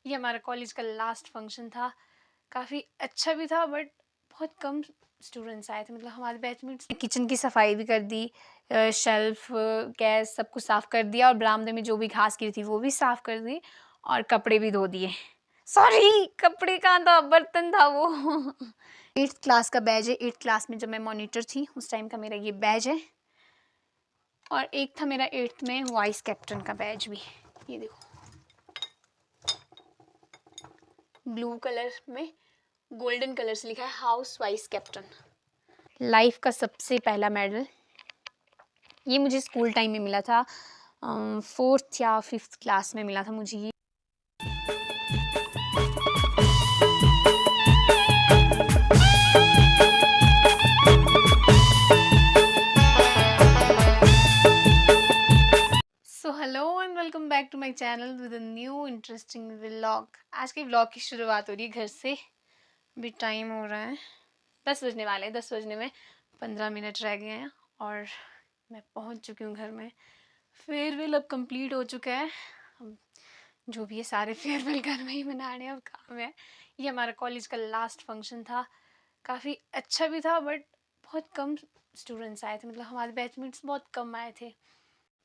ये हमारा कॉलेज का लास्ट फंक्शन था। काफ़ी अच्छा भी था बट बहुत कम स्टूडेंट्स आए थे। मतलब हमारे बैचमेट्स ने किचन की सफाई भी कर दी, शेल्फ गैस सब कुछ साफ़ कर दिया और बरामदे में जो भी घास गिरी थी वो भी साफ़ कर दी और कपड़े भी धो दिए। सॉरी, कपड़े कहाँ था, बर्तन था वो। 8th क्लास का बैच है। 8th क्लास में जब मैं मॉनिटर थी उस टाइम का मेरा ये बैच है। और एक था मेरा 8th में वाइस कैप्टन का बैच भी। ये देखो, ब्लू कलर में गोल्डन कलर से लिखा है हाउस वाइस कैप्टन। लाइफ का सबसे पहला मेडल ये मुझे स्कूल टाइम में मिला था। 4th या 5th क्लास में मिला था मुझे ये। So hello and welcome back to my channel with a new interesting vlog. आज के व्लॉग की शुरुआत हो रही है घर से। अभी टाइम हो रहा है 10 बजने वाले हैं। 10 बजने में 15 मिनट रह गए हैं और मैं पहुंच चुकी हूँ घर में। फेयरवेल अब कंप्लीट हो चुका है। अब जो भी है सारे फेयरवेल घर में ही मनाने अब काम है। ये हमारा कॉलेज का लास्ट फंक्शन था। काफ़ी अच्छा भी था बट बहुत कम स्टूडेंट्स आए थे। मतलब हमारे बैचमेट्स बहुत कम आए थे।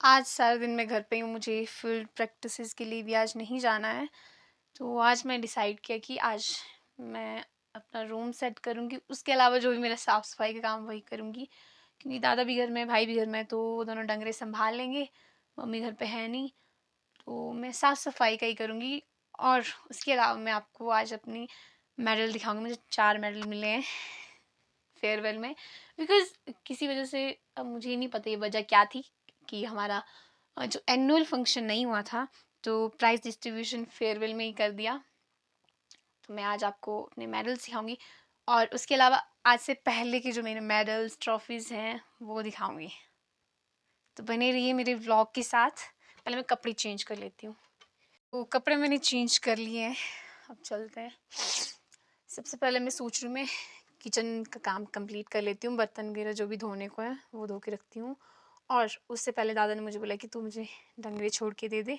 आज सारा दिन मैं घर पे हूँ। मुझे फील्ड प्रैक्टिसेस के लिए भी आज नहीं जाना है। तो आज मैं डिसाइड किया कि आज मैं अपना रूम सेट करूँगी। उसके अलावा जो भी मेरा साफ़ सफाई का काम वही करूँगी, क्योंकि दादा भी घर में, भाई भी घर में, तो वो दोनों डंगरे संभाल लेंगे। मम्मी घर पे है नहीं, तो मैं साफ़ सफाई का ही करूँगी। और उसके अलावा मैं आपको आज अपनी मेडल दिखाऊँगी। मुझे 4 मेडल मिले हैं फेयरवेल में। बिकॉज़ किसी वजह से, अब मुझे नहीं पता ये वजह क्या थी, कि हमारा जो एनुअल फंक्शन नहीं हुआ था तो प्राइज़ डिस्ट्रीब्यूशन फेयरवेल में ही कर दिया। तो मैं आज आपको अपने मेडल्स दिखाऊंगी और उसके अलावा आज से पहले के जो मेरे मेडल्स ट्रॉफीज़ हैं वो दिखाऊंगी। तो बने रहिए मेरे व्लॉग के साथ। पहले मैं कपड़े चेंज कर लेती हूँ। तो कपड़े मैंने चेंज कर लिए हैं, अब चलते हैं। सबसे पहले मैं सोच रही हूँ मैं किचन का काम कंप्लीट कर लेती हूँ। बर्तन वगैरह जो भी धोने को है वो धो के रखती हूँ। और उससे पहले दादा ने मुझे बोला कि तू मुझे डंगरे छोड़ के दे दे,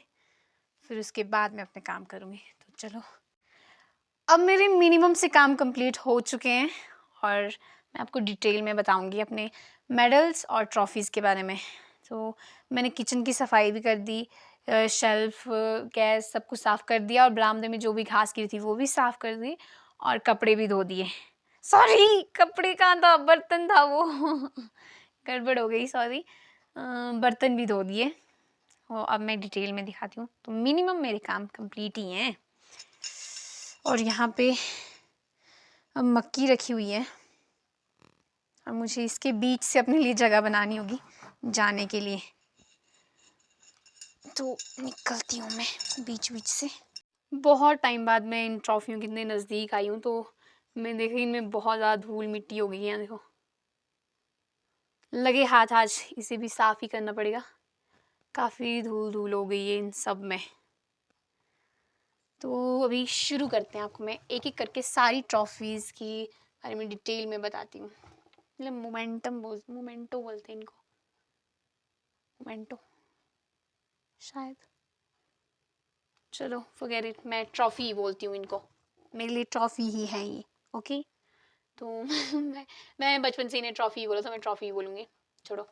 फिर उसके बाद मैं अपने काम करूँगी। तो चलो, अब मेरे मिनिमम से काम कंप्लीट हो चुके हैं और मैं आपको डिटेल में बताऊंगी अपने मेडल्स और ट्रॉफीज़ के बारे में। तो मैंने किचन की सफाई भी कर दी, शेल्फ गैस सब कुछ साफ़ कर दिया और बरामदे में जो भी घास गिरी थी वो भी साफ़ कर दी और कपड़े भी धो दिए। सॉरी, कपड़े कहाँ था, बर्तन था वो। गड़बड़ हो गई, सॉरी। बर्तन भी धो दिए। और अब मैं डिटेल में दिखाती हूँ। तो मिनिमम मेरे काम कंप्लीट ही हैं। और यहाँ पे अब मक्की रखी हुई है और मुझे इसके बीच से अपने लिए जगह बनानी होगी जाने के लिए। तो निकलती हूँ मैं बीच बीच से। बहुत टाइम बाद मैं इन ट्रॉफियों के इतने नज़दीक आई हूँ तो मैं देखी इनमें बहुत ज़्यादा धूल मिट्टी हो गई है। देखो, लगे हाथ आज इसे भी साफ़ ही करना पड़ेगा। काफ़ी धूल धूल हो गई है इन सब में। तो अभी शुरू करते हैं। आपको मैं एक एक करके सारी ट्रॉफीज़ की बारे में डिटेल में बताती हूँ। मतलब मोमेंटो बोलते हैं इनको, मोमेंटो शायद। चलो फॉरगेट इट, मैं ट्रॉफ़ी बोलती हूँ इनको। मेरे लिए ट्रॉफ़ी ही है ये, ओके। तो मैं बचपन से इन्हें ट्रॉफ़ी ही बोला था, मैं ट्रॉफ़ी ही बोलूँगी, छोड़ो।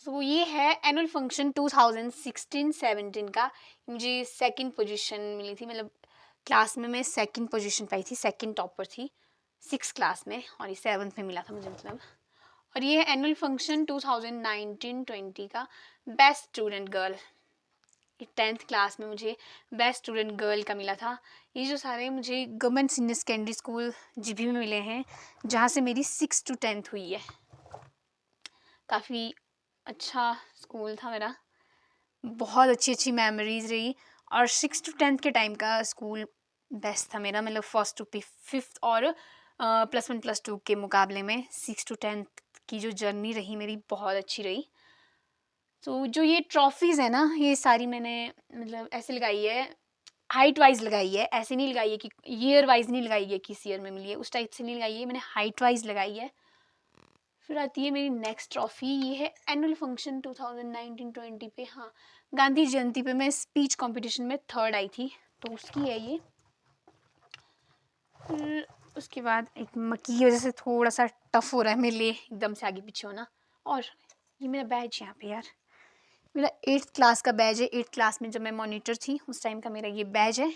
तो ये है एनुअल फंक्शन 2016-17 का। मुझे सेकंड पोजीशन मिली थी। मतलब क्लास में मैं सेकंड पोजीशन पाई थी, सेकंड टॉपर थी 6th क्लास में, और ये 7th में मिला था मुझे मतलब। और ये है एनुअल फंक्शन 2019-20 का best student girl. 10th class में मुझे बेस्ट स्टूडेंट गर्ल का मिला था। ये जो सारे मुझे government senior secondary school GB में मिले हैं, जहाँ से मेरी 6th to 10th हुई है। काफ़ी अच्छा स्कूल था मेरा, बहुत अच्छी अच्छी मेमोरीज रही। और 6th to 10th के टाइम का स्कूल बेस्ट था मेरा। मतलब 1st to 5th और +1 +2 के मुकाबले में 6th to 10th की जो जर्नी रही मेरी बहुत अच्छी रही। तो जो ये ट्रॉफीज़ है ना, ये सारी मैंने मतलब ऐसे लगाई है, हाइट वाइज लगाई है। ऐसे नहीं लगाई है कि ईयर वाइज नहीं लगाई है, किस ईयर में मिली है उस टाइप से नहीं लगाई है, मैंने हाइट वाइज लगाई है। फिर आती है मेरी नेक्स्ट ट्रॉफ़ी। ये है एनुअल फंक्शन 2019-20 पे। हाँ, गांधी जयंती पे मैं स्पीच कंपटीशन में 3rd आई थी। तो उसकी है ये। फिर उसके बाद एक मक्की की वजह से थोड़ा सा टफ हो रहा है मेरे लिए एकदम से आगे पीछे होना। और ये मेरा बैज यहाँ पे यार, मेरा 8th क्लास का बैज है। 8th क्लास में जब मैं मॉनिटर थी उस टाइम का मेरा ये बैज है।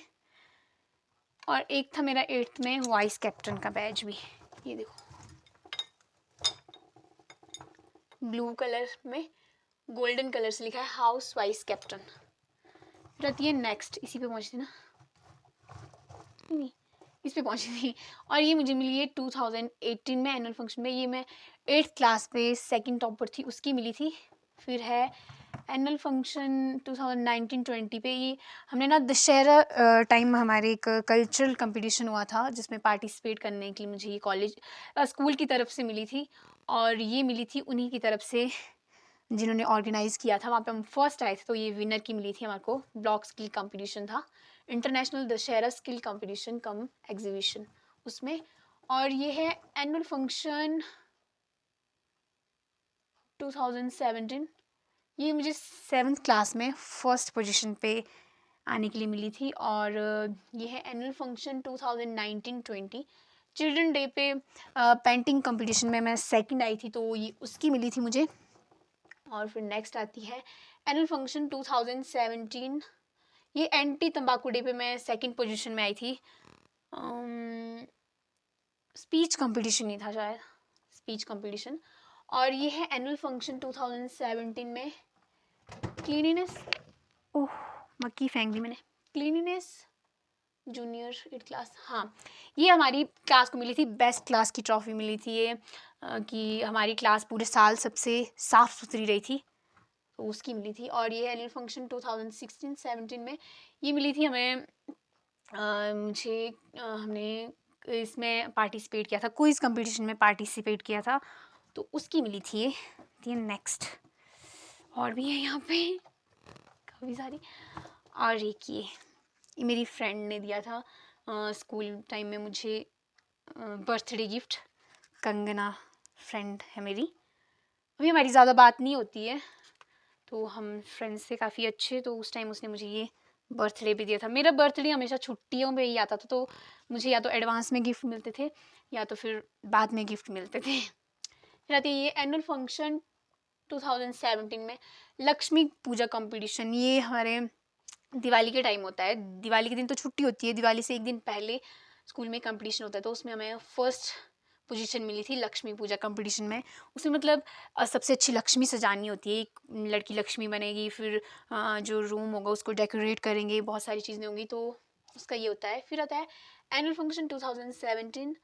और एक था मेरा 8th में वाइस कैप्टन का बैज भी, ये देखो ब्लू कलर में गोल्डन कलर से लिखा है हाउस वाइस कैप्टन। फिर आती है नेक्स्ट, इसी पे पहुंची थी ना, नहीं इस पे पहुंची थी। और ये मुझे मिली है 2018 में एनुअल फंक्शन में। ये मैं 8th क्लास पे सेकंड टॉपर थी, उसकी मिली थी। फिर है एनुअल फंक्शन 2019-20 पे, ये हमने ना दशहरा टाइम हमारे एक कल्चरल कंपटीशन हुआ था जिसमें पार्टिसिपेट करने के लिए मुझे ये कॉलेज स्कूल की तरफ से मिली थी। और ये मिली थी उन्हीं की तरफ से जिन्होंने ऑर्गेनाइज़ किया था, वहाँ पे हम फर्स्ट आए थे। तो ये विनर की मिली थी हमारे को। ब्लॉक स्किल कंपटीशन था, इंटरनेशनल दशहरा स्किल कंपटीशन कम एग्जीबिशन उसमें। और ये है एनुअल फंक्शन 2017, ये मुझे 7th क्लास में फर्स्ट पोजीशन पे आने के लिए मिली थी। और ये है एनुअल फंक्शन 2019-20 चिल्ड्रन डे पे पेंटिंग कंपटीशन में मैं सेकंड आई थी, तो ये उसकी मिली थी मुझे। और फिर नेक्स्ट आती है एनुअल फंक्शन 2017, ये एंटी तंबाकू डे पे मैं सेकंड पोजीशन में आई थी। स्पीच कंपटीशन ही था शायद, स्पीच कंपटीशन। और ये है एनुअल फंक्शन 2017 में क्लीनिनेस, ओह मक्की फेंक दी मैंने, क्लीनिनेस जूनियर 8th क्लास, हाँ ये हमारी क्लास को मिली थी। बेस्ट क्लास की ट्रॉफी मिली थी ये, कि हमारी क्लास पूरे साल सबसे साफ़ सुथरी रही थी, तो उसकी मिली थी। और ये एनुअल फंक्शन 2016-17 में ये मिली थी हमें। मुझे हमने इसमें पार्टिसिपेट किया था, क्विज़ कंपटीशन में पार्टिसिपेट किया था, तो उसकी मिली थी ये नेक्स्ट। और भी है यहाँ पे काफ़ी सारी। और एक ये मेरी फ्रेंड ने दिया था स्कूल टाइम में मुझे बर्थडे गिफ्ट। कंगना फ्रेंड है मेरी, अभी हमारी ज़्यादा बात नहीं होती है, तो हम फ्रेंड्स से काफ़ी अच्छे। तो उस टाइम उसने मुझे ये बर्थडे भी दिया था। मेरा बर्थडे हमेशा छुट्टियों में ही आता था, तो मुझे या तो एडवांस में गिफ्ट मिलते थे या तो फिर बाद में गिफ्ट मिलते थे। फिर आती है ये एनुअल फंक्शन 2017 में लक्ष्मी पूजा कंपटीशन। ये हमारे दिवाली के टाइम होता है, दिवाली के दिन तो छुट्टी होती है, दिवाली से एक दिन पहले स्कूल में कंपटीशन होता है। तो उसमें हमें फर्स्ट पोजीशन मिली थी लक्ष्मी पूजा कंपटीशन में। उसमें मतलब सबसे अच्छी लक्ष्मी सजानी होती है, एक लड़की लक्ष्मी बनेगी, फिर जो रूम होगा उसको डेकोरेट करेंगे, बहुत सारी चीज़ें होंगी, तो उसका ये होता है। फिर आता है annual function 2017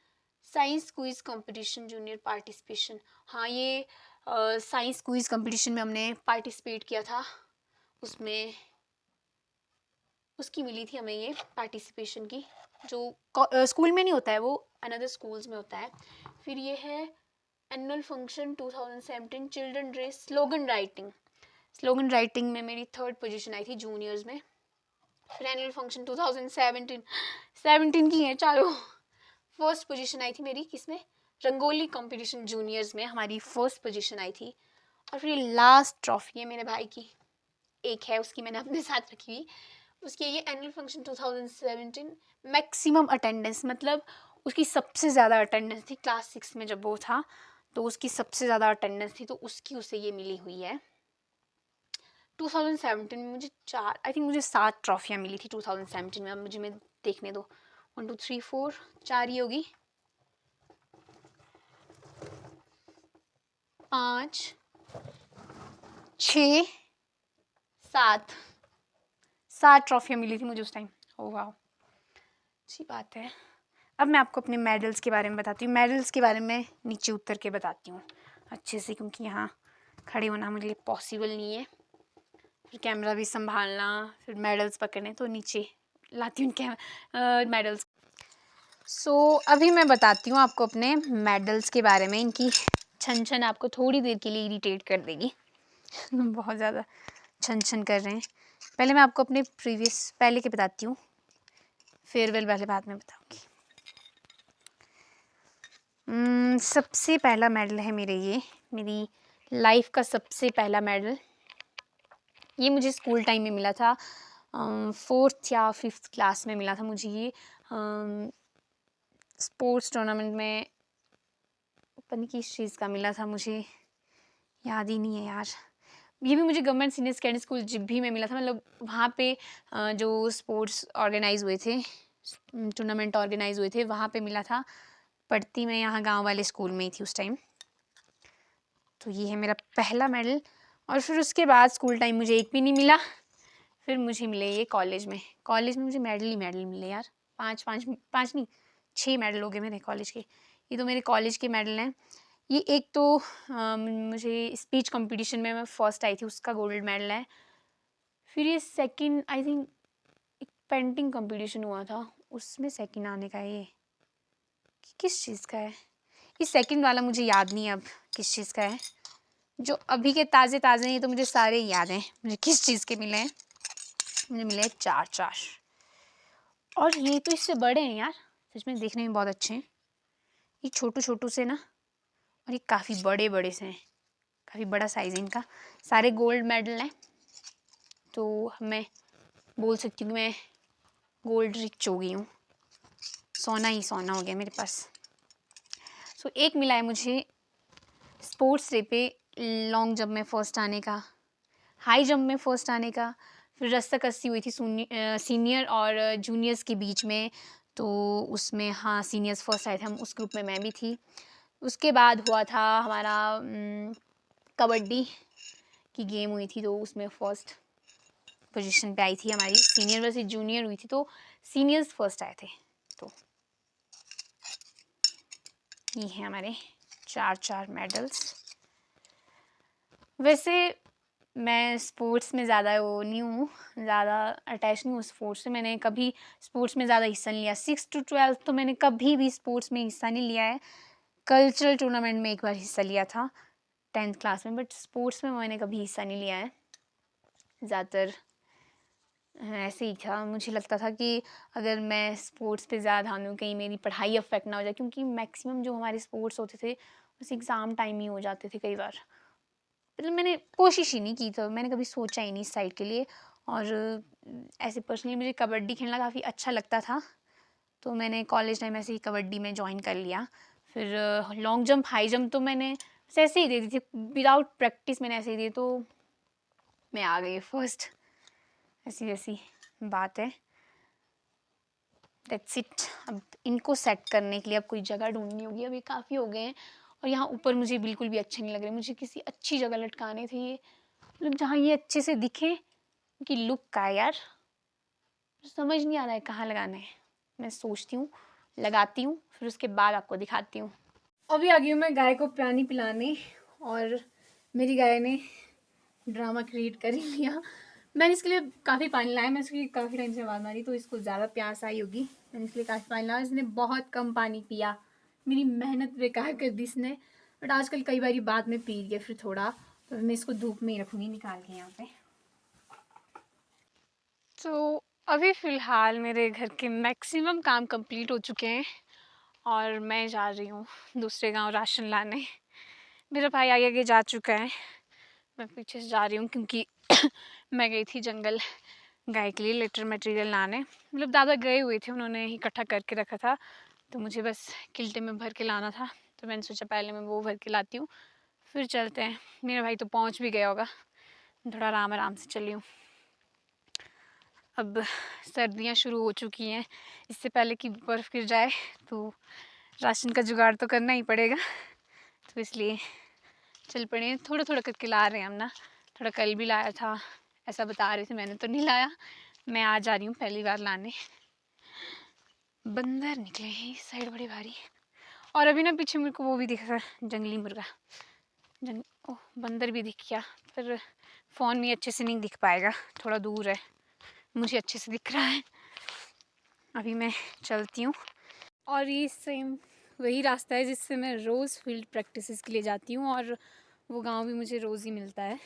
science quiz competition junior participation. हाँ ये साइंस क्विज कंपटीशन में हमने पार्टिसिपेट किया था, उसमें उसकी मिली थी हमें ये पार्टिसिपेशन की, जो स्कूल में नहीं होता है, वो अनदर स्कूल्स में होता है। फिर ये है annual function 2017 children day slogan writing. Slogan writing में मेरी 3rd पोजीशन आई थी जूनियर्स में। फिर एनुअल फंक्शन 2017 की है चारों, फर्स्ट पोजीशन आई थी मेरी किसमें, रंगोली कंपटीशन जूनियर्स में हमारी फर्स्ट पोजीशन आई थी। और फिर लास्ट ट्रॉफी है मेरे भाई की, एक है उसकी मैंने अपने साथ रखी हुई, उसकी ये एनुअल फंक्शन 2017 मैक्सिमम अटेंडेंस, मतलब उसकी सबसे ज़्यादा अटेंडेंस थी क्लास 6 में जब वो था, तो उसकी सबसे ज़्यादा अटेंडेंस थी, तो उसकी उसे ये मिली हुई है। 2017 में मुझे आई थिंक मुझे 7 ट्रॉफियाँ मिली थी 2017 में। अब मुझे मैं देखने दो, 1 2 3 4 4 ही होगी, 5 6 7 ट्रॉफियाँ मिली थी मुझे उस टाइम। ओ वाह, अच्छी बात है। अब मैं आपको अपने मेडल्स के बारे में बताती हूँ। मेडल्स के बारे में नीचे उतर के बताती हूँ अच्छे से, क्योंकि यहाँ खड़े होना मेरे लिए पॉसिबल नहीं है, फिर कैमरा भी संभालना, फिर मेडल्स पकड़ने, तो नीचे लाती हूँ मेडल्स। सो अभी मैं बताती हूँ आपको अपने मेडल्स के बारे में। इनकी छन छन आपको थोड़ी देर के लिए इरिटेट कर देगी बहुत ज़्यादा छन छन कर रहे हैं। पहले मैं आपको अपने पहले के बताती हूँ, फेयरवेल वाले बाद में बताऊँगी। सबसे पहला मेडल है मेरी लाइफ का सबसे पहला मेडल। ये मुझे स्कूल टाइम में मिला था, 4th या 5th क्लास में मिला था मुझे ये। स्पोर्ट्स टूर्नामेंट में पता नहीं किस चीज़ का मिला था, मुझे याद ही नहीं है यार। ये भी मुझे government senior secondary school Jibhi में मिला था। मतलब वहाँ पे जो स्पोर्ट्स ऑर्गेनाइज हुए थे, टूर्नामेंट ऑर्गेनाइज हुए थे, वहाँ पे मिला था। पढ़ती मैं यहाँ गांव वाले स्कूल में ही थी उस टाइम। तो ये है मेरा पहला मेडल। और फिर उसके बाद स्कूल टाइम मुझे एक भी नहीं मिला। फिर मुझे मिले ये कॉलेज में। कॉलेज में मुझे मेडल ही मेडल मिले यार। पाँच नहीं 6 मेडल हो गए मेरे कॉलेज के। ये तो मेरे कॉलेज के मेडल हैं। ये एक तो मुझे स्पीच कंपटीशन में मैं फर्स्ट आई थी, उसका गोल्ड मेडल है। फिर ये सेकंड आई थिंक एक पेंटिंग कंपटीशन हुआ था, उसमें सेकंड आने का है। ये किस चीज़ का है? ये सेकंड वाला मुझे याद नहीं अब किस चीज़ का है। जो अभी के ताज़े ताज़े हैं ये तो मुझे सारे याद हैं मुझे किस चीज़ के मिले हैं। मुझे मिले 4 और ये तो इससे बड़े हैं यार, सच में देखने में बहुत अच्छे हैं। ये छोटू छोटू से ना, और ये काफ़ी बड़े बड़े से हैं, काफ़ी बड़ा साइज़ है इनका। सारे गोल्ड मेडल हैं, तो मैं बोल सकती हूँ कि मैं गोल्ड रिच हो गई हूँ। सोना ही सोना हो गया मेरे पास। सो एक मिला है मुझे स्पोर्ट्स डे पे लॉन्ग जंप में फ़र्स्ट आने का, हाई जंप में फ़र्स्ट आने का। फिर रस्साकसी हुई थी सीनियर और जूनियर्स के बीच में, तो उसमें हाँ सीनियर्स फर्स्ट आए थे, हम उस ग्रुप में मैं भी थी। उसके बाद हुआ था हमारा कबड्डी की गेम हुई थी, तो उसमें फ़र्स्ट पोजीशन पे आई थी हमारी। सीनियर वर्सेस जूनियर हुई थी, तो सीनियर्स फर्स्ट आए थे। तो ये हैं हमारे 4 मेडल्स। वैसे मैं स्पोर्ट्स में ज़्यादा वो नहीं हूँ, ज़्यादा अटैच नहीं हूँ स्पोर्ट्स से। मैंने कभी स्पोर्ट्स में ज़्यादा हिस्सा नहीं लिया। 6 to 12 तो मैंने कभी भी स्पोर्ट्स में हिस्सा नहीं लिया है। कल्चरल टूर्नामेंट में एक बार हिस्सा लिया था 10th क्लास में, बट स्पोर्ट्स में मैंने कभी हिस्सा नहीं लिया है। ज़्यादातर ऐसे ही था। मुझे लगता था कि अगर मैं स्पोर्ट्स पे ज़्यादा ध्यान दूँ कहीं मेरी पढ़ाई अफेक्ट ना हो जाए, क्योंकि मैक्सिमम जो हमारे स्पोर्ट्स होते थे उस एग्ज़ाम टाइम ही हो जाते थे कई बार। मतलब मैंने कोशिश ही नहीं की, तो मैंने कभी सोचा ही नहीं इस साइड के लिए। और ऐसे पर्सनली मुझे कबड्डी खेलना काफ़ी अच्छा लगता था, तो मैंने कॉलेज टाइम ऐसे ही कबड्डी में ज्वाइन कर लिया। फिर लॉन्ग जंप हाई जंप तो मैंने ऐसे ही दे दी थी, विदाउट प्रैक्टिस मैंने ऐसे ही दी, तो मैं आ गई फर्स्ट। ऐसी वैसी बात है। That's it. अब इनको सेट करने के लिए अब कोई जगह ढूंढनी होगी। अब ये काफ़ी हो गए हैं और यहाँ ऊपर मुझे बिल्कुल भी अच्छे नहीं लग रहे। मुझे किसी अच्छी जगह लटकाने थे ये, मतलब जहाँ ये अच्छे से दिखे, कि लुक का है यार। समझ नहीं आ रहा है कहाँ लगाना है। मैं सोचती हूँ, लगाती हूँ, फिर उसके बाद आपको दिखाती हूँ। अभी आ गई हूँ मैं गाय को पानी पिलाने, और मेरी गाय ने ड्रामा क्रिएट कर ही लिया। मैंने इसके लिए काफ़ी पानी लाया, मैं इसकी काफ़ी टाइम से आवाज़ मारी, तो इसको ज़्यादा प्यास आई होगी। मैंने इसलिए काफ़ी पानी लाया। इसने बहुत कम पानी पिया, मेरी मेहनत बेकार कर दी इसने। बट आजकल कई बार बाद में पी लिया फिर थोड़ा, तो मैं इसको धूप में ही रखूँगी निकाल के यहाँ पे। तो अभी फ़िलहाल मेरे घर के मैक्सिमम काम कंप्लीट हो चुके हैं और मैं जा रही हूँ दूसरे गांव राशन लाने। मेरा भाई आगे आगे जा चुका है, मैं पीछे से जा रही हूँ, क्योंकि मैं गई थी जंगल गाय के लिए लिटर मटेरियल लाने। मतलब दादा गए हुए थे, उन्होंने इकट्ठा करके रखा था, तो मुझे बस किल्टे में भर के लाना था। तो मैंने सोचा पहले मैं वो भर के लाती हूँ, फिर चलते हैं। मेरा भाई तो पहुँच भी गया होगा, थोड़ा आराम आराम से चली हूँ। अब सर्दियाँ शुरू हो चुकी हैं, इससे पहले कि बर्फ़ गिर जाए तो राशन का जुगाड़ तो करना ही पड़ेगा। तो इसलिए चल पड़े, थोड़ा थोड़ा करके ला रहे हैं हम ना। थोड़ा कल भी लाया था, ऐसा बता रहे थे, मैंने तो नहीं लाया। मैं आज जा रही हूँ पहली बार लाने। बंदर निकले हैं इस साइड बड़े भारी, और अभी ना पीछे मेरे को वो भी दिख रहा है, जंगली मुर्गा। ओह, बंदर भी दिख गया, पर फ़ोन में अच्छे से नहीं दिख पाएगा, थोड़ा दूर है। मुझे अच्छे से दिख रहा है। अभी मैं चलती हूँ, और ये सेम वही रास्ता है जिससे मैं रोज़ फील्ड प्रैक्टिसेस के लिए जाती हूँ, और वो गांव भी मुझे रोज़ ही मिलता है।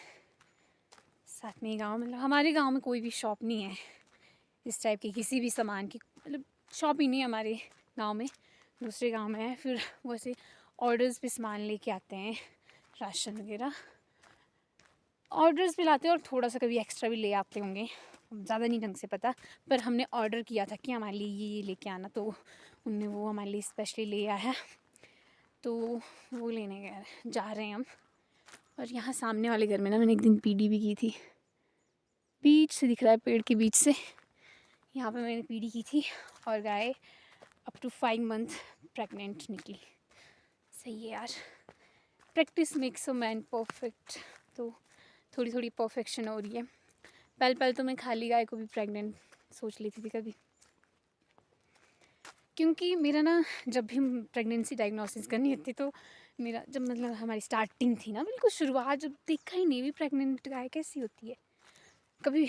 साथ में ही गांव, मतलब हमारे गांव में कोई भी शॉप नहीं है इस टाइप की, किसी भी सामान की, मतलब शॉप ही नहीं है हमारे गांव में। दूसरे गांव में है, फिर वैसे ऑर्डर्स पे सामान लेके आते हैं, राशन वगैरह ऑर्डर्स भी लाते हैं, और थोड़ा सा कभी एक्स्ट्रा भी ले आते होंगे। ज़्यादा नहीं ढंग से पता, पर हमने ऑर्डर किया था कि हमारे लिए ये लेके आना, तो उनने वो हमारे लिए स्पेशली ले आया है, तो वो लेने गए जा रहे हैं हम। और यहाँ सामने वाले घर में ना मैंने एक दिन पीडी भी की थी, बीच से दिख रहा है पेड़ के बीच से, यहाँ पे मैंने पीडी की थी और गाय अप टू 5 मंथ प्रेग्नेंट निकली। सही है यार, practice makes a man perfect, तो थोड़ी थोड़ी परफेक्शन हो रही है। पहले तो मैं खाली गाय को भी प्रेग्नेंट सोच लेती थी कभी, क्योंकि मेरा ना जब भी प्रेगनेंसी डायग्नोसिस करनी होती तो मेरा जब मतलब हमारी स्टार्टिंग थी ना, बिल्कुल शुरुआत, जब देखा ही नहीं भी प्रेग्नेंट गाय कैसी होती है, कभी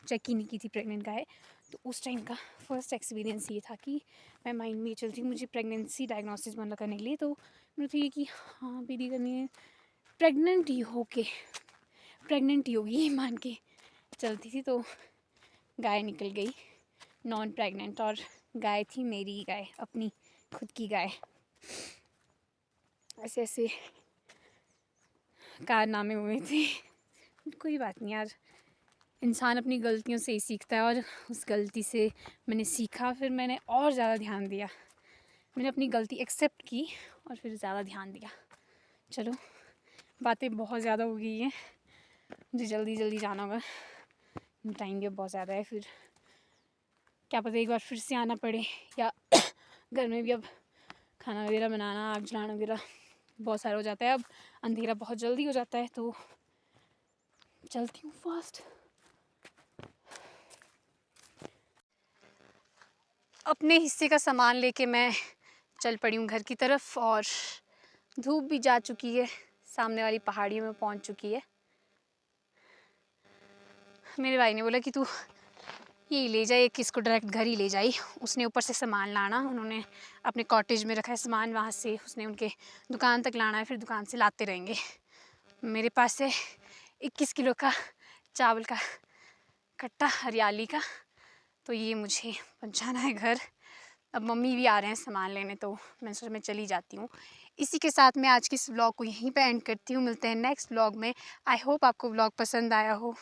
चेक ही नहीं की थी प्रेग्नेंट गाय, तो उस टाइम का फर्स्ट एक्सपीरियंस ये था कि मैं माइंड में ये चलती मुझे प्रेगनेंसी डायग्नोसिस मतलब करने के लिए, तो मुझे ये कि हाँ पीडी करनी है, प्रेग्नेंट ही होगी मान के चलती थी। तो गाय निकल गई नॉन प्रेग्नेंट, और गाय थी मेरी गाय, अपनी खुद की गाय। ऐसे ऐसे कारनामे हुए थे। कोई बात नहीं यार, इंसान अपनी गलतियों से ही सीखता है, और उस गलती से मैंने सीखा, फिर मैंने और ज़्यादा ध्यान दिया, मैंने अपनी गलती एक्सेप्ट की और फिर ज़्यादा ध्यान दिया। चलो बातें बहुत ज़्यादा हो गई हैं, मुझे जल्दी जल्दी जाना होगा, टाइम भी बहुत ज़्यादा है, फिर क्या पता एक बार फिर से आना पड़े, या घर में भी अब खाना वगैरह बनाना, आग जलाना वगैरह बहुत सारा हो जाता है, अब अंधेरा बहुत जल्दी हो जाता है, तो चलती हूँ फास्ट। अपने हिस्से का सामान लेके मैं चल पड़ी हूँ घर की तरफ, और धूप भी जा चुकी है, सामने वाली पहाड़ियों में पहुँच चुकी है। मेरे भाई ने बोला कि तू यही ले जाए, किसको डायरेक्ट घर ही ले जाई, उसने ऊपर से सामान लाना, उन्होंने अपने कॉटेज में रखा है सामान, वहाँ से उसने उनके दुकान तक लाना है, फिर दुकान से लाते रहेंगे। मेरे पास है 21 किलो का चावल का कट्टा हरियाली का, तो ये मुझे पहुँचाना है घर। अब मम्मी भी आ रहे हैं सामान लेने, तो मैं सोचा मैं चली जाती हूँ। इसी के साथ मैं आज की इस व्लॉग को यहीं पे एंड करती हूँ, मिलते हैं नेक्स्ट व्लॉग में। आई होप आपको व्लॉग पसंद आया हो।